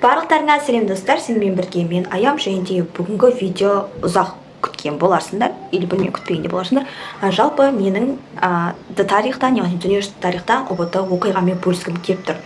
Барлықтарыңа сәлем достар, сенімен бірге мен Аям, және де бүгінгі видео ұзақ күткен боларсыңдар, или білмей күтпеген де боларсыңдар. Жалпы менің тарихтан, яғни дүниежүзілік тарихтан ұбт оқиғамен бөліскім келіп тұр.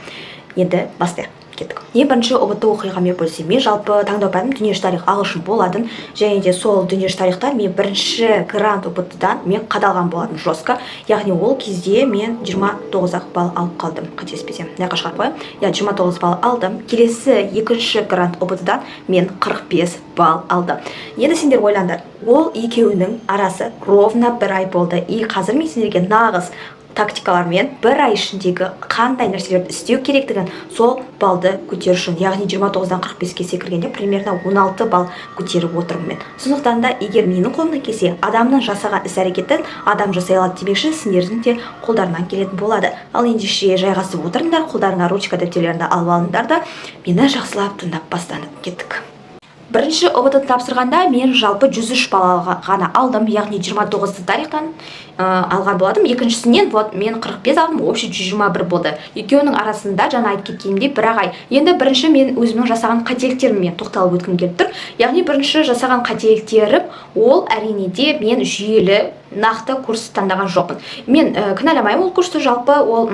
Енді бастайық. Ең бірінші ұбт оқиғамен бөлісем. Мен жалпы таңдау пәнім дүниежүзілік тарих ағылшын болатын, және де сол дүниежүзілік тарихтан мен бірінші грант ұбт-дан мен қадалған болатын жестко. Яғни ол кезде мен 29 балл алып қалдым, қателеспесем. Мына шығарып қояйын. 29 балл алдым. Келесі екінші грант ұбт-дан мен 45 балл алдым. Енді сендер ойлаңдар, ол екеуінің арасы ровно бір ай болды. И қазір мен сендерге нағыз тактикалармен бір ай ішіндегі қандай нәрселерді істеу керектігін сол балды көтеру үшін, яғни 29-дан 45-ке секіргенде примерно 16 балл көтеріп отырмын мен. Сондықтан да егер менің қолымнан келсе, адамның жасаған іс-әрекетін адам жасай алады демекші, сендердің де қолдарынан келетін болады. Ал ендеше жайғасып отырыңдар, қолдарыңа ручка дәптерлеріңді алып алыңдар да мені жақсылап тыңдап бастанып кеттік. Бірінші ұбт тапсырғанда мен жалпы 103 балл ғана алдым, яғни 29 тарихтан алған болатым. Екіншісінен мен 45 алдым, общий 121 болды. Екеуінің арасында жаңа айтып кеткенімдей бір ай. Енді бірінші мен өзімнің жасаған қателіктеріммен тоқталып өткім келіп тұр. Яғни бірінші жасаған қателіктерім ол әрине де мен жүйелі нақты курс таңдаған жоқпын. Мен кінәламаймын ол курсты, жалпы ол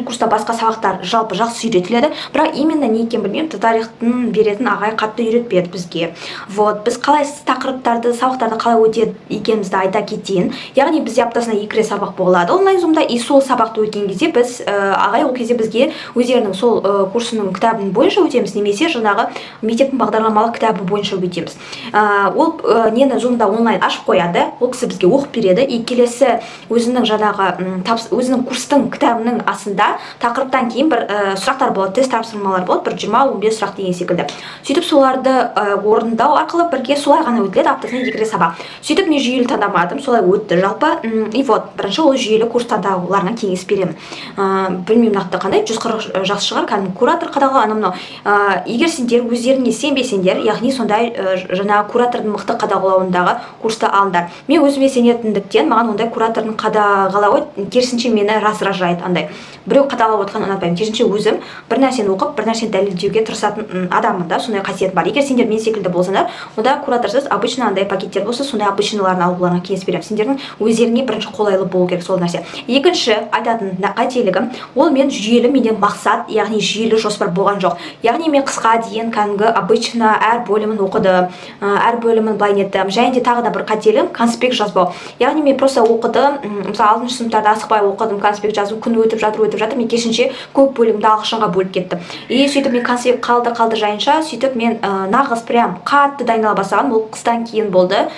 курста басқа сабақтар жалпы жақсы үйретіледі, бірақ именно не екенін білмеймін, тарихтың беретін ағай қатты үйретпеді бізге. Біз қалай тақырыптарды, сабақтарды қалай өтеді екенімізді айта кетейін. Яғни бізде аптасына 2 рет сабақ болады онлайн зумда, и сол сабақты өткен кезде біз ағай ол кезде бізге өздерінің сол курсының кітабын бойынша өтеміз, немесе жаңағы мектептің бағдарламалық кітабы бойынша өтеміз. Ол нені зумда онлайн ашып қояды, ол кісі бізге оқып береді, и келесі өзінің жаңағы өзінің курстың кітабының астында тақырыптан кейін бір сұрақтар болады, тест тапсырмалар болады, бір 20-15 сұрақ деген секілді. Сөйтіп соларды орындау арқылы бірге солай ғана өтіледі, аптасына 2 рет сабақ. Сөйтіп мен жүйелі таңдамадым, солай өтті жалпы. И бірінші ол жүйелі курс таңдауларына кеңес беремін. Білмеймін нақты қандай, 140 жақсы шығар, кәдімгі куратор қадағалаған мынау. Егер сендер өздеріңе сенбесеңдер, яғни сондай жаңа куратордың мықты қадағалауындағы курсты алыңдар. Мен өзіме сенетіндіктен маған ондай куратордың қадағалауы керісінше мені раздражает, андай. Біреу қадағалап отқан ұнатпаймын. Керісінше өзім бір нәрсені оқып, бір нәрсені дәлелдеуге тырысатын адаммын да, сондай қасиет бар. Егер сендер мен секілді болсаңдар, онда кураторсыз обычно андай пакеттер болса, сондай обычныларын алуларына кеңес беремін. Сендердің өздеріңе бірінші қолайлы болу керек сол нәрсе. Екінші айтатын қателігім, ол мен жүйелі, менен мақсат, яғни жүйелі жоспар болған жоқ. Яғни мен қысқа дейін кәдімгі обычно әр бөлімін оқыдым, әр бөлімін былай неттім. Және де тағы да бір қателігім конспект жазбау. Яғни мен просто оқыдым, мысалы 6-шы сыныптарда асықпай оқыдым, конспект жазу, күн өтіп жатыр, мен кешінше көп бөлімді ағылшынға бөліп кеттім. И сөйтіп мен конспект қалды жайынша, сөйтіп мен нағыз прям қатты дайындала бастағаным ол қыстан кейін болды.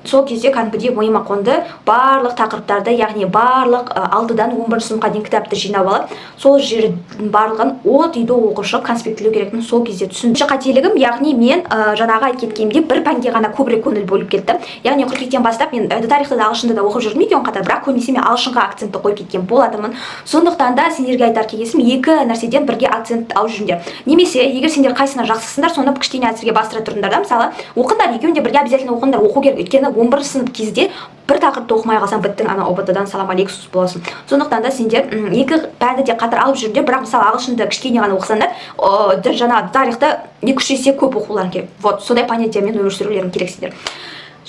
Сол кезде кәдімгідей ойыма қонды, барлық тақырыптарды, яғни барлық 6-дан 11-ші сыныпқа дейін кітапты жинап алып, сол жердің барлығын от үйде оқып конспекттелеу керектігін сол кезде түсіндім. Қателігім, яғни мен жаңағы айтып кеткенімде бір пәнге ғана көбірек көңіл бөліп кеттім. Яғни қыркүйектен бастап мен тарихты да ағылшынды да оқып жүрдім екеуін қатар, бірақ көбінесе мен ағылшынға акцентті қойып кеткен болатынмын. Сондықтан да сендерге айтар кеңесім, екі нәрседен бірге акцент алып жүріңдер. Немесе егер сендер қайсына жақсысыңдар, сонда кішкене әзірге бастыра тұрыңдар да, мысалы оқыңдар, екеуін де бірге обязательно оқыңдар, оқу керек. Өйткені 11-ші сынып кезде бір тақырыпты оқымай қалсаң біттің, ана ұбт-дан салам алейкум боласың. Сондықтан да сендер екі пәнді де қатар алып жүріңдер, бірақ мысалы ағылшынды кішкене ғана оқысаңдар, жаңа тарихты 2-3 есе көп оқуларың керек. Сондай понятиямен өмір сүрулерің керек сендер.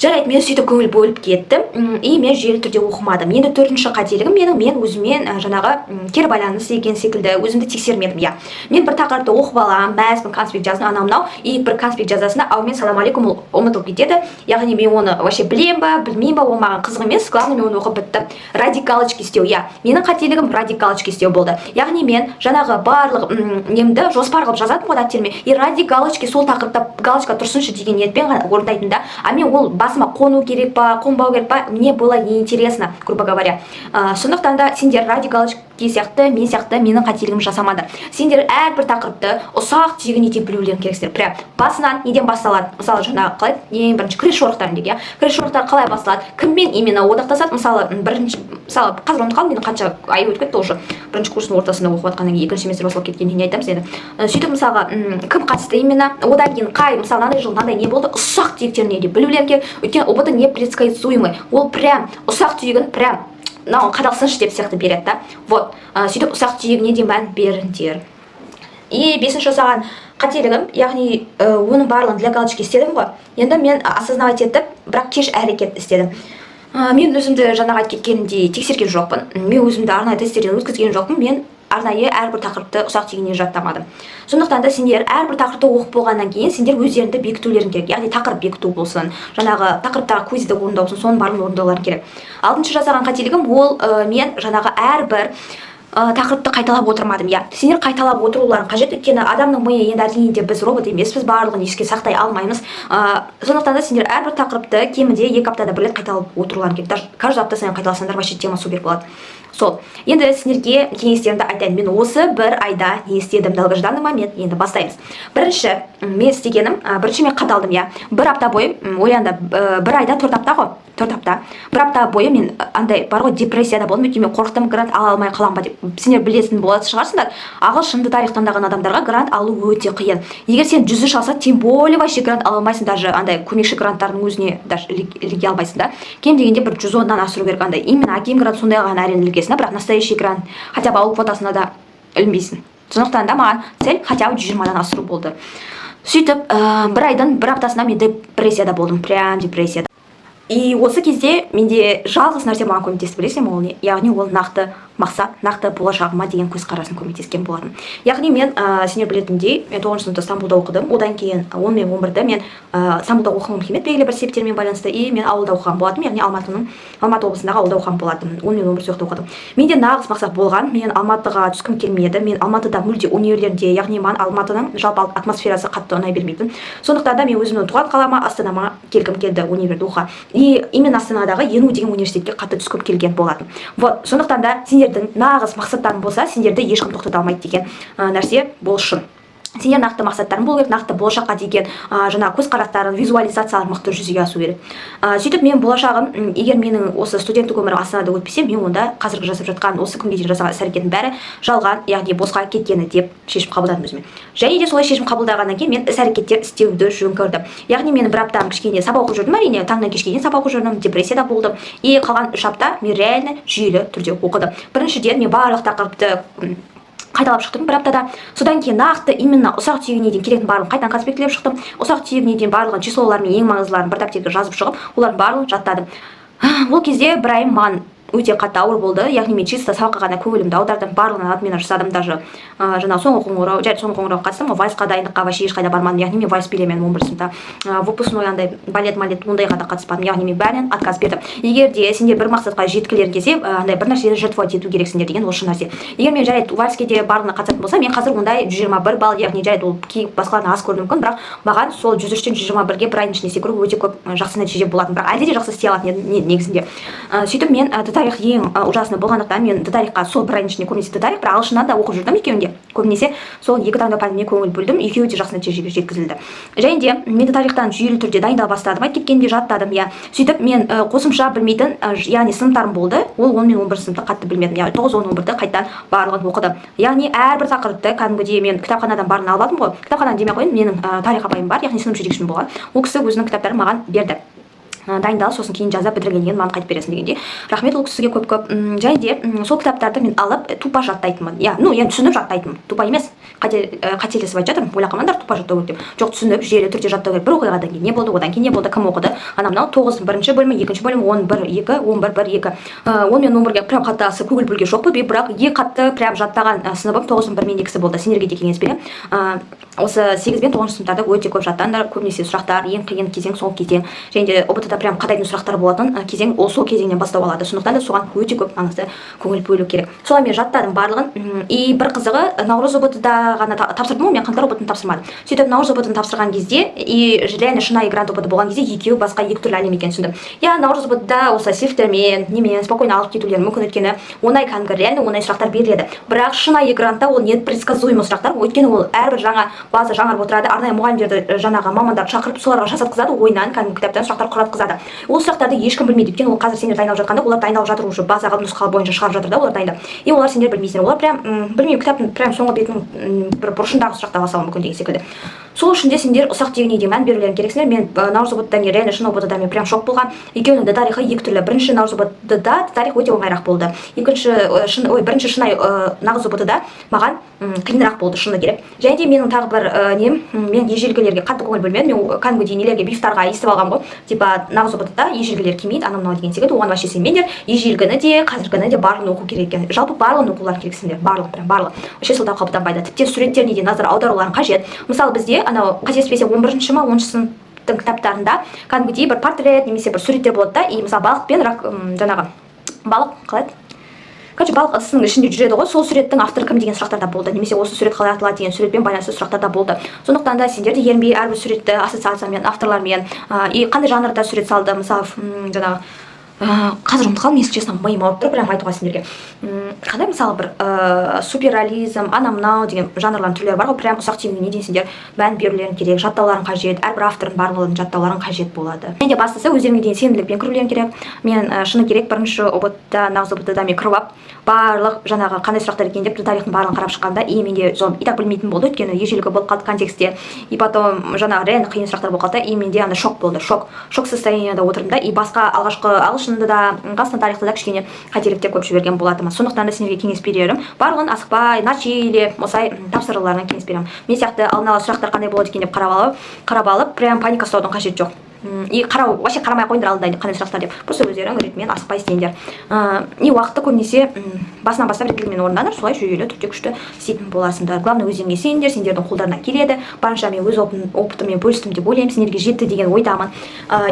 Жарайды, мен сөйтіп көңіл бөліп кеттім, и мен жүйелі түрде оқымадым. Енді 4-ші қателігім мен өзімен жаңағы кері байланыс екен секілді өзімді тексермедім. Мен бір тақырыпты оқып аламын, бәзбін конспект жазын, анау-мынау, и бір конспект жазасында аумен салам алейкум ол ұмытылып кетеді. Яғни мен оны вообще білем ба, білмеймін ба, ол маған қызық емес, главное мен оны оқып бітті. Ради галочки істеу, менің қателігім ради галочки істеу болды. Яғни мен жаңағы барлық немді жоспар қылып жазатым ғой дәптеріме, и ради галочки сол тақырыпта галочка тұрсыншы деген ниетпен орындайтында, а мен ол басыма қону керек па, қонбау керек па, мне было неинтересно, грубо говоря. Сондықтан да сендер ради галочки сияқты, мен сияқты менің қателігім жасамады. Сендер әрбір тақырыпты ұсақ түйегіне дейін білулерің керексіздер. Прям басынан неден басталады? Мысалы жаңағы қалай? Ең бірінші кіріс жорықтарын дейді, Кіріс жорықтар қалай басталады? Кіммен именно одақтасады? Мысалы қазір ұмытып қалдым, менің қанша ай өтіп кетті уже. Бірінші курстың ортасында оқып жатқаннан кейін екінші семестр басталып кеткенде не айтамыз енді. Сөйтіп мысалға кім қатысты именно, одан кейін қай, мысалы мынандай жыл мынандай не болды, ұсақ түйектеріне де білулерің керек. Өйткені ұбт непредсказуемый. Ол прям ұсақ түйегін прям қадалсыншы деп сияқты береді да. Сөйтіп ұсақ түйегіне де мән беріңдер. И бесінші жасаған қателігім, яғни оның барлығын для галочки істедім ғой. Енді мен осознавать етіп, бірақ кеш әрекет істедім. Мен өзімді жаңағы айтып кеткенімдей тексерген жоқпын. Мен өзімді арнайы тесттерден өткізген жоқпын. Мен арнайы әрбір тақырыпты ұсақ тегінен жаттамадым. Сондықтан да сендер әрбір тақырыпты оқып болғаннан кейін сендер өздеріңді бекітулерің керек. Яғни тақырып бекіту болсын, жаңағы тақырыптағы квизді орындау болсын, соның барлығын орындауларың керек. Алтыншы жасаған қателігім ол мен жаңағы әрбір тақырыпты қайталап отырмадым. Сендер қайталап отыруларың қажет, өйткені адамның миы енді әрине біз робот емеспіз, барлығын еске сақтай алмаймыз. Сондықтан да сендер әрбір тақырыпты кемінде 2 аптада бір рет қайталап отыруларың керек. Даже каждый апта сайын қайталасаңдар вообще тема супер болады. Сол. Енді сендерге кеңестерімді айтайын. Мен осы бір айда не істедім, долгожданный момент. Енді бастаймыз. Бірінші мен істегенім, бірінші мен қадалдым, бір апта бойы, ойланды, бір айда 4 апта ғой. 4 апта. Бір апта бойы мен андай бар ғой депрессияда болдым, өйткені мен қорықтым, грант ала алмай қалам ба деп. Сендер білесін болады шығарсыңдар. Ағылшынды тарих таңдаған адамдарға грант алу өте қиын. Егер сен 100 алса, тем более вообще грант ала алмайсың, даже андай көмекші гранттардың өзіне даже іліге алмайсың да. Кем дегенде бір 110-нан асыру керек андай. Именно аким грант сондай ғана әрең ілігесің, бірақ настоящий грант хотя бы алу квотасына да ілінбейсің. Сондықтан да маған цель хотя бы 120-дан асыру болды. Сөйтіп, бір айдың бір аптасында мен депрессияда болдым, прям депрессияда. И осы кезде менде жалғыз нәрсе маған көмектесті, білесің ол не? Яғни ол нақты мақсат, нақты болашағыма деген көзқарасын көмектескен болатын. Яғни мен сендер білетіндей, мен 9 сыныпта Стамбулда оқыдым. Одан кейін 10 мен 11-ді мен Стамбулда оқығым келмеді, белгілі бір себептермен байланысты. И мен ауылда оқыған болатым, яғни Алматы облысындағы ауылда оқыған болатым. 10 мен 11 соқта оқыдым. Менде нағыз мақсат болған. Мен Алматыға түскім келмеді. Мен Алматыда мүлде универлерде, яғни маған Алматының жалпы атмосферасы қатты ұнай бермейтін. Сондықтан да мен өзімнің туған қалама Астанама келгім келді универді оқуға. И именно Астанадағы ЕНУ деген университетке қатты түскім келген болатын. Вот, сондықтан да сендердің нағыз мақсаттарың болса, сендерді ешкім тоқтата алмайды деген нәрсе бол шын. Сендер нақты мақсаттарың болу керек, нақты болашаққа деген жаңа көзқарастарың, визуализациялар мықты жүзеге асу керек. Сөйтіп мен болашағым, егер менің осы студенттік өмірім Астанада өтпесе, мен онда қазіргі жасап жатқан осы күнге дейін жасаған іс-әрекеттің бәрі жалған, яғни босқа кеткені деп шешім қабылдадым өзіме. Және де солай шешім қабылдағаннан кейін мен іс-әрекеттер істеуді жөн көрдім. Яғни мен бір аптам кішкене сабақ оқып жүрдім, әрине, таңнан кешке дейін сабақ оқып жүрдім, депрессияда болдым. И қалған 3 апта мен реально жүйелі түрде оқыдым. Біріншіден мен барлық тақырыпты қайталап шықтым бір аптада. Содан кейін нақты именно ұсақ түйегіне дейін келетін барлығын қайтадан конспектілеп шықтым. Ұсақ түйегіне дейін барлығын числолар мен ең маңыздыларын бір дәптерге жазып шығып, олардың барлығын жаттадым. Ол кезде бір айым маған өте қатты ауыр болды. Яғни мен чисто сабаққа ғана көңілімді аудардым, барлығын отмена жасадым, даже жаңа соңғы қоңырау қатыстым, вальсқа дайындыққа вообще ешқайда бармадым. Яғни мен вальс билеймін 11 сыныпта. Выпускной андай балет ондайға да қатыспадым. Яғни мен бәрінен отказ бердім. Егер де сендер бір мақсатқа жеткілерің келсе, андай бір нәрсені жертвовать ету керексіңдер деген ол шын нәрсе. Егер мен жарайды вальске де барлығына қатысатын болса, мен қазір ондай 121 балл, яғни жарайды ол басқалардан аз көрінуі мүмкін, бірақ маған сол 103-тен 121-ге бір айдың ішінде секіру өте көп жақсы нәтиже болатын, бірақ әлде де жақсы істей алатын негізінде. Сөйтіп мен тарих ең ужасный болғандықтан мен тарихқа сол бір айдың ішінде көбінесе тарих, бірақ ағылшыннан да оқып жүрдім екеуінде. Көбінесе сол екі таңдау пәніне көңіл бөлдім, екеуі де жақсы нәтижеге жеткізілді. Және де мен тарихтан жүйелі түрде дайындала бастадым, айтып кеткенде жаттадым, сөйтіп мен қосымша білмейтін, яғни сыныптарым болды. Ол 10 мен 11 сыныпты қатты білмедім, яғни 9-10-11-ді қайттан барлығын оқыдым. Яғни әрбір тақырыпты кәдімгідей мен кітапханадан барын алып алдым ғой. Кітапханадан демей ақ қояйын, менің тарих апайым бар, яғни сынып жетекшім болған. Ол кісі өзінің кітаптарын маған берді. Дайындал, сосын кейін жаза бітіргеннен маған қайтып бересің дегенде. Рахмет ол кісіге көп. Және де сол кітаптарды мен алып тупа жаттайтынмын. Енді түсініп жаттайтынмын. Тупа емес. Қателесіп айтып жатырмын. Ойлағанмандар тупа жаттау керек деп. Жоқ, түсініп жүйелі түрде жаттау керек. Бір оқиғадан кейін не болды, одан кейін не болды, кім оқыды. Ана мынау 9 бірінші бөлімі, екінші бөлім 11 2 11 1 2. 10 мен 11-ге прям қатты асы көңіл бөлген жоқпын, бірақ ең қатты прям жаттаған сыныбым 9 1 мен 2 болды. Сендерге де кеңес беремін. Осы 8 бен 9 сыныптарда өте көп жаттаңдар. Көбінесе сұрақтар ең қиын кезең сол кезең. Және де ОБТ-да прям қадайтын сұрақтар болатын кезең ол сол кезеңнен бастау алады. Сондықтан да соған өте көп маңызды көңіл бөлу керек. Солай мен жаттадым барлығын. И бір қызығы, наурыз ОБТ-да ғана тапсырдым ғой, мен қаңтар ОБТ-ын тапсырмадым. Сөйтіп наурыз ОБТ-ын тапсырған кезде и реально шынайы грант ОБТ болған кезде екеуі басқа екі түрлі әлем екенін түсіндім. Наурыз ОБТ-да осы сифтермен, немен спокойно алып кетулері мүмкін, өйткені оңай кәдімгі реально оңай сұрақтар беріледі. Бірақ шынайы грантта ол непредсказуемый сұрақтар, өйткені ол әрбір жаңа база жаңарып отырады. Арнайы мұғалімдерді жаңағы мамандарды шақырып соларға жасатқызады, ойынан кәдімгі кітаптан сұрақтар құратқызады. Ол сұрақтарды ешкім білмейді, өйткені ол қазір сендер дайындалып жатқанда, олар дайындалып жатыр, уже базаға нұсқалы бойынша шығарып жатыр да, олар дайындап. И олар сендер білмейсіңдер. Олар прям білмеймін, кітаптың прям соңғы бетінің бір бұрышындағы сұрақты ала салуы мүмкін деген секілді. сол үшін де сендер ұсақ түйегіне де мән берулерің керексіңдер. Мен наурыз ОБТ-да реально шын ОБТ-да мен прям шок болған. Екеуінің де тарихы екі түрлі. Бірінші наурыз ОБТ-да тарих өте оңайырақ болды. Бірінші шынай нағыз ОБТ-да маған қиынырақ болды шыны керек. Және де менің тағы бір мен ежелгілерге қатты көңіл бөлмедім. Мен кәдімгідей нелерге бифтарға естіп алғам ғой. Типа нағыз ОБТ-да ежелгілер келмейді, анау мынау деген секілді. Оған вообще сенбеңдер. Ежелгіні де қазіргіні де барлығын оқу керек екен. Жалпы барлығын оқулар керексіңдер. Барлығы. Вообще сол қабылданбайды. Тіпті суреттеріне де назар аударуларың қажет. Мысалы бізде анау қателеспесем 11-ші ма 10-шы сыныптың кітаптарында кәдімгідей бір портрет немесе бір суреттер болады да, и мысалы балық пен жаңағы балық қалай еді? Короче, балық ыдысының ішінде жүреді ғой, сол суреттің авторы кім деген сұрақтар да болды, немесе осы сурет қалай аталады деген суретпен байланысты сұрақтар да болды. Сондықтан да сендер де ерінбей әрбір суретті ассоциациямен, авторлармен и қандай жанрда сурет салды, мысалы жаңағы қазір ұмытып қалдым, если честно, миым ауырып тұр, прям айтуға сендерге. Қандай мысалы бір суперреализм, анау мынау деген жанрлардың түрлері бар ғой, прям ұсақ түйегіне не дейсіңдер, мән берулерің керек, жаттауларың қажет, әрбір автордың барлығын жаттауларың қажет болады. Мен де бастысы өздеріңе деген сенімділікпен кірулерің керек. Мен шыны керек бірінші ОБТ-да, нағыз ОБТ-да мен кіріп алып, барлық жаңағы қандай сұрақтар екен деп тарихтың барлығын қарап шыққанда, и менде и так білмейтін болды, өйткені ежелгі болып қалды контекстте, и потом жаңағы реально қиын сұрақтар болып қалды, и менде андай шок болды, шок состояниеда отырдым да, и басқа алғашқы ағылшынды да, қазақстан тарихты да кішкене қателіктер көп жіберген болатынмын. Сондықтан да сендерге кеңес берерім, барлығын асықпай, начиле осылай тапсыруларына кеңес беремін. Мен сияқты алдын ала сұрақтар қандай болады екен деп қарап алып, прям паника ұстаудың қажеті жоқ. И вообще қарамай қойыңдар алдында қандай сұрақтар деп. Просто өздерің ретімен асықпай істеңдер. И уақытты көбінесе басынан бастап ретімен орындаңдар, солай жүйелі түрде күшті істейтін боласыңдар. Главное өздеріңе сеніңдер, сендердің қолдарына келеді. Барынша мен өз опытыммен бөлістім деп ойлаймын, сендерге жетті деген ойдамын.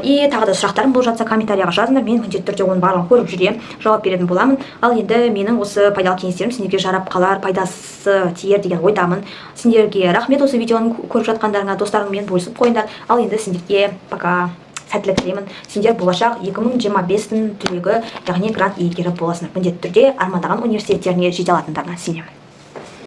И тағы да сұрақтарым болып жатса комментарияға жазыңдар, мен міндетті түрде оның барлығын көріп жүремін, жауап беретін боламын. Ал енді менің осы пайдалы кеңестерім сендерге жарап қалар, пайдасы тиер деген ойдамын. Сендерге рахмет осы видеоны көріп жатқандарыңа, достарыңмен бөлісіп қойыңдар. Ал енді сендерге пока сәттілік тілеймін. Сендер болашақ 2025-тің түлегі, яғни грант иегері боласыңдар. Міндетті түрде армандаған университеттеріне жете алатындарына сенемін.